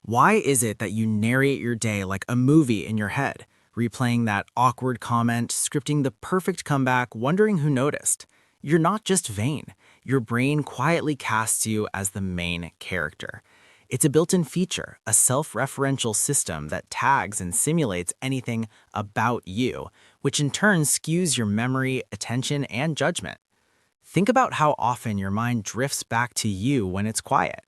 Why is it that you narrate your day like a movie in your head, replaying that awkward comment, scripting the perfect comeback, wondering who noticed? You're not just vain. Your brain quietly casts you as the main character. It's a built-in feature, a self-referential system that tags and simulates anything about you, which in turn skews your memory, attention, and judgment. Think about how often your mind drifts back to you when it's quiet.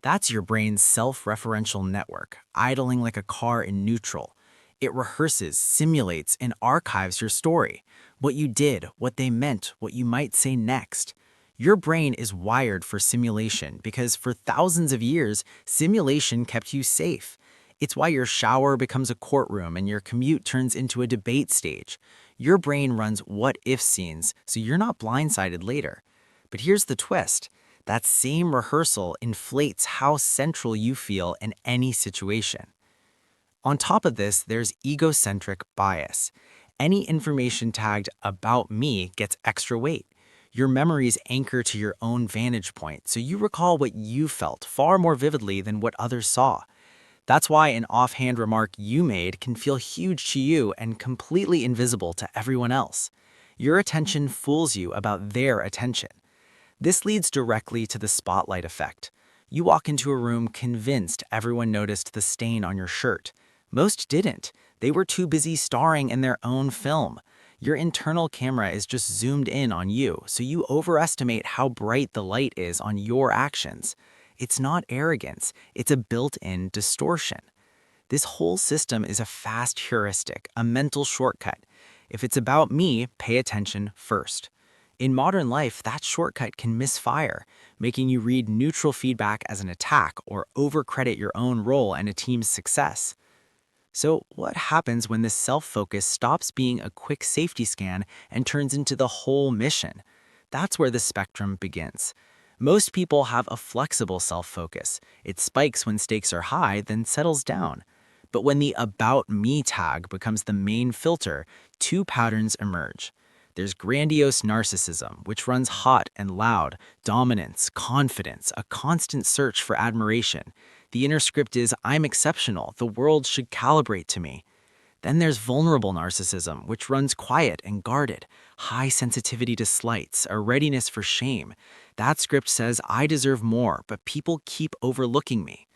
That's your brain's self-referential network, idling like a car in neutral. It rehearses, simulates, and archives your story, what you did, what they meant, what you might say next. Your brain is wired for simulation because for thousands of years, simulation kept you safe. It's why your shower becomes a courtroom and your commute turns into a debate stage. Your brain runs what-if scenes so you're not blindsided later. But here's the twist. That same rehearsal inflates how central you feel in any situation. On top of this, there's egocentric bias. Any information tagged "about me" gets extra weight. Your memories anchor to your own vantage point, so you recall what you felt far more vividly than what others saw. That's why an offhand remark you made can feel huge to you and completely invisible to everyone else. Your attention fools you about their attention. This leads directly to the spotlight effect. You walk into a room convinced everyone noticed the stain on your shirt. Most didn't. They were too busy starring in their own film. Your internal camera is just zoomed in on you, so you overestimate how bright the light is on your actions. It's not arrogance, it's a built-in distortion. This whole system is a fast heuristic, a mental shortcut. If it's about me, pay attention first. In modern life, that shortcut can misfire, making you read neutral feedback as an attack or overcredit your own role and a team's success. So what happens when this self-focus stops being a quick safety scan and turns into the whole mission? That's where the spectrum begins. Most people have a flexible self-focus. It spikes when stakes are high, then settles down. But when the "about me" tag becomes the main filter, two patterns emerge. There's grandiose narcissism, which runs hot and loud, dominance, confidence, a constant search for admiration. The inner script is, "I'm exceptional, the world should calibrate to me." Then there's vulnerable narcissism, which runs quiet and guarded, high sensitivity to slights, a readiness for shame. That script says, "I deserve more, but people keep overlooking me."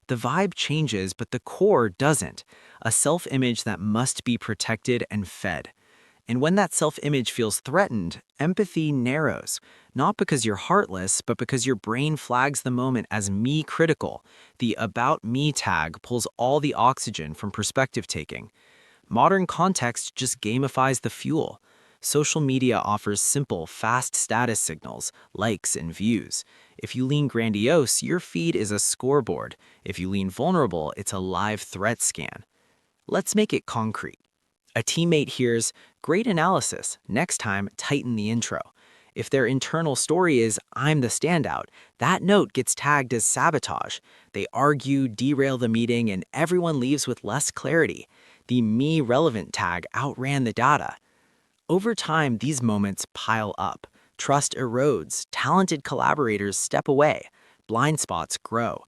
The vibe changes, but the core doesn't, a self-image that must be protected and fed. And when that self-image feels threatened, empathy narrows, not because you're heartless, but because your brain flags the moment as me critical. The "about me" tag pulls all the oxygen from perspective taking. Modern context just gamifies the fuel. Social media offers simple, fast status signals, likes and views. If you lean grandiose, your feed is a scoreboard. If you lean vulnerable, it's a live threat scan. Let's make it concrete. A teammate hears, "Great analysis, next time tighten the intro." If their internal story is, "I'm the standout," that note gets tagged as sabotage. They argue, derail the meeting, and everyone leaves with less clarity. The "me relevant" tag outran the data. Over time, these moments pile up. Trust erodes, talented collaborators step away, blind spots grow.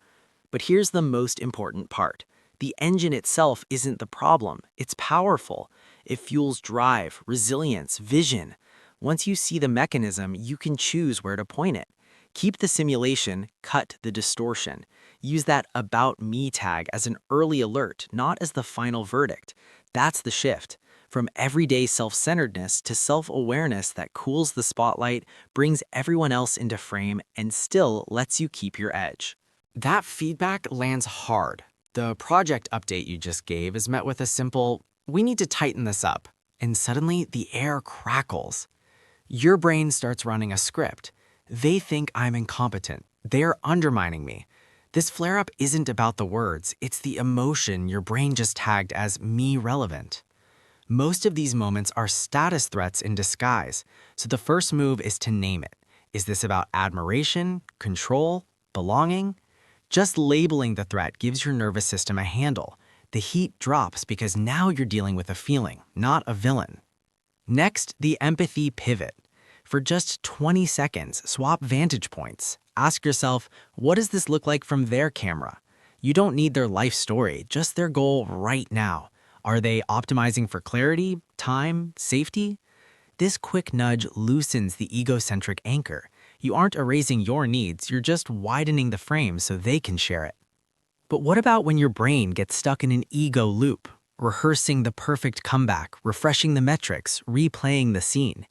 But here's the most important part. The engine itself isn't the problem, it's powerful. It fuels drive, resilience, vision. Once you see the mechanism, you can choose where to point it. Keep the simulation, cut the distortion. Use that "about me" tag as an early alert, not as the final verdict. That's the shift. From everyday self-centeredness to self-awareness that cools the spotlight, brings everyone else into frame, and still lets you keep your edge. That feedback lands hard. The project update you just gave is met with a simple, "We need to tighten this up," and suddenly the air crackles. Your brain starts running a script. They think I'm incompetent. They're undermining me. This flare-up isn't about the words, it's the emotion your brain just tagged as "me relevant." Most of these moments are status threats in disguise, so the first move is to name it. Is this about admiration, control, belonging? Just labeling the threat gives your nervous system a handle. The heat drops because now you're dealing with a feeling, not a villain. Next, the empathy pivot. For just 20 seconds, swap vantage points. Ask yourself, what does this look like from their camera? You don't need their life story, just their goal right now. Are they optimizing for clarity, time, safety? This quick nudge loosens the egocentric anchor. You aren't erasing your needs, you're just widening the frame so they can share it. But what about when your brain gets stuck in an ego loop, rehearsing the perfect comeback, refreshing the metrics, replaying the scene?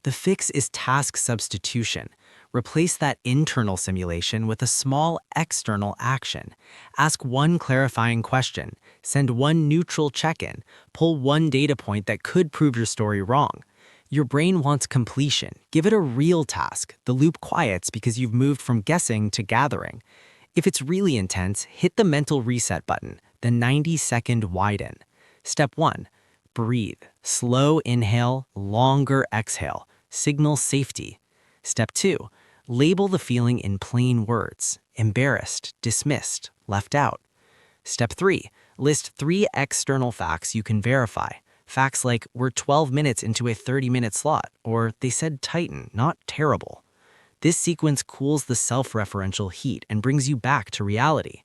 The fix is task substitution. Replace that internal simulation with a small external action. Ask one clarifying question, send one neutral check-in, pull one data point that could prove your story wrong. Your brain wants completion. Give it a real task. The loop quiets because you've moved from guessing to gathering. If it's really intense, hit the mental reset button, the 90-second widen. Step 1. Breathe. Slow inhale, longer exhale. Signal safety. Step 2. Label the feeling in plain words. Embarrassed, dismissed, left out. Step 3. List 3 external facts you can verify. Facts like, we're 12 minutes into a 30-minute slot, or they said tighten, not terrible. This sequence cools the self-referential heat and brings you back to reality.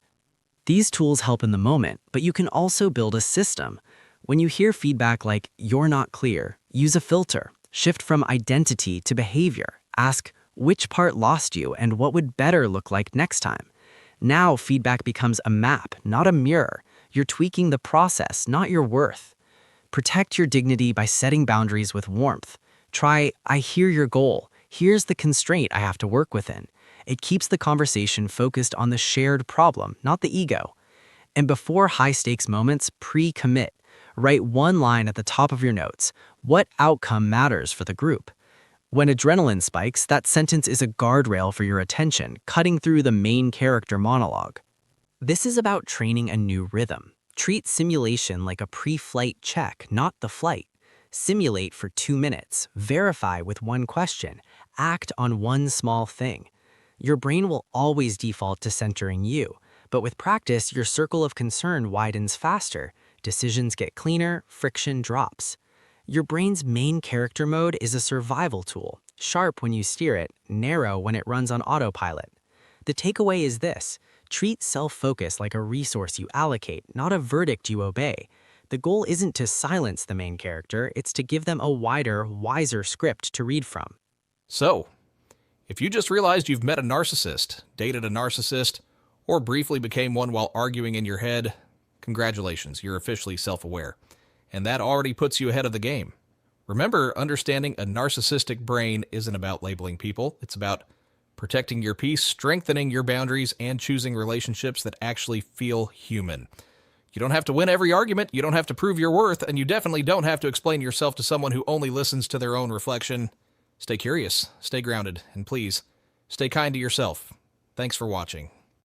These tools help in the moment, but you can also build a system. When you hear feedback like, you're not clear, use a filter. Shift from identity to behavior. Ask, which part lost you and what would better look like next time? Now feedback becomes a map, not a mirror. You're tweaking the process, not your worth. Protect your dignity by setting boundaries with warmth. Try, I hear your goal. Here's the constraint I have to work within. It keeps the conversation focused on the shared problem, not the ego. And before high-stakes moments, pre-commit. Write one line at the top of your notes. What outcome matters for the group? When adrenaline spikes, that sentence is a guardrail for your attention, cutting through the main character monologue. This is about training a new rhythm. Treat simulation like a pre-flight check, not the flight. Simulate for 2 minutes, verify with one question, act on one small thing. Your brain will always default to centering you, but with practice, your circle of concern widens faster, decisions get cleaner, friction drops. Your brain's main character mode is a survival tool, sharp when you steer it, narrow when it runs on autopilot. The takeaway is this: treat self-focus like a resource you allocate, not a verdict you obey. The goal isn't to silence the main character, it's to give them a wider, wiser script to read from. So, if you just realized you've met a narcissist, dated a narcissist, or briefly became one while arguing in your head, congratulations, you're officially self-aware. And that already puts you ahead of the game. Remember, understanding a narcissistic brain isn't about labeling people. It's about protecting your peace, strengthening your boundaries, and choosing relationships that actually feel human. You don't have to win every argument, you don't have to prove your worth, and you definitely don't have to explain yourself to someone who only listens to their own reflection. Stay curious, stay grounded, and please, stay kind to yourself. Thanks for watching.